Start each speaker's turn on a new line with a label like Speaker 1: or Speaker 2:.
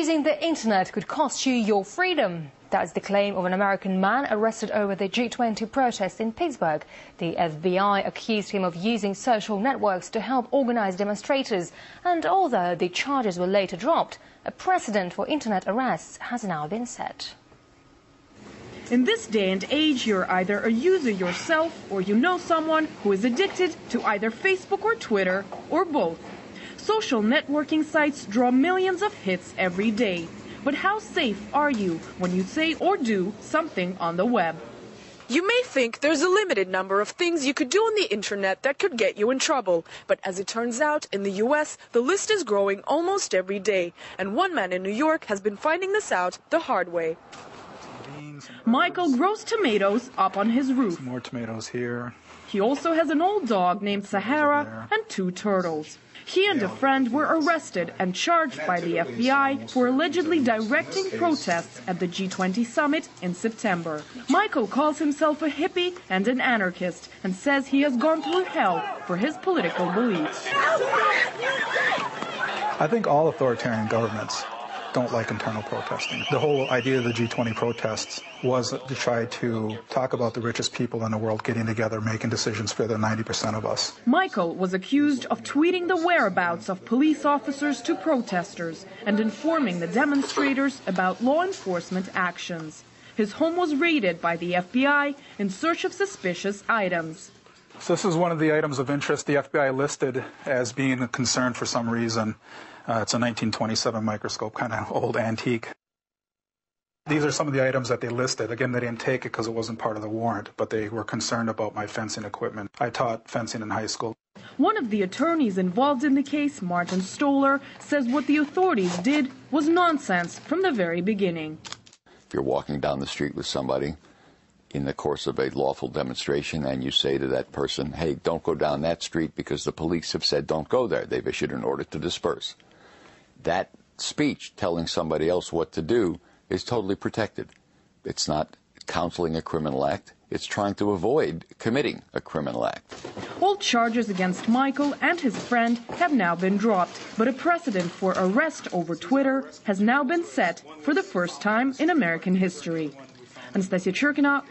Speaker 1: Using the internet could cost you your freedom. That's the claim of an American man arrested over the G20 protests in Pittsburgh. The FBI accused him of using social networks to help organize demonstrators. And although the charges were later dropped, a precedent for internet arrests has now been set.
Speaker 2: In this day and age, you're either a user yourself or you know someone who is addicted to either Facebook or Twitter or both. Social networking sites draw millions of hits every day. But how safe are you when you say or do something on the web?
Speaker 3: You may think there's a limited number of things you could do on the internet that could get you in trouble. But as it turns out, in the U.S., the list is growing almost every day. And one man in New York has been finding this out the hard way.
Speaker 2: Michael grows tomatoes up on his roof.
Speaker 4: More tomatoes here.
Speaker 2: He also has an old dog named Sahara and 2 turtles. He and a friend were arrested and charged by the FBI for allegedly directing protests at the G20 summit in September. Michael calls himself a hippie and an anarchist and says he has gone through hell for his political beliefs.
Speaker 4: I think all authoritarian governments don't like internal protesting. The whole idea of the G20 protests was to try to talk about the richest people in the world getting together, making decisions for the 90% of us.
Speaker 2: Michael was accused of tweeting the whereabouts of police officers to protesters and informing the demonstrators about law enforcement actions. His home was raided by the FBI in search of suspicious items.
Speaker 4: So this is one of the items of interest the FBI listed as being a concern for some reason. It's a 1927 microscope, kind of old antique. These are some of the items that they listed. Again, they didn't take it because it wasn't part of the warrant, but they were concerned about my fencing equipment. I taught fencing in high school.
Speaker 2: One of the attorneys involved in the case, Martin Stoller, says what the authorities did was nonsense from the very beginning.
Speaker 5: If you're walking down the street with somebody in the course of a lawful demonstration and you say to that person, hey, don't go down that street because the police have said don't go there. They've issued an order to disperse. That speech telling somebody else what to do is totally protected. It's not counseling a criminal act. It's trying to avoid committing a criminal act.
Speaker 2: All charges against Michael and his friend have now been dropped, but a precedent for arrest over Twitter has now been set for the first time in American history. Anastasia Churkina,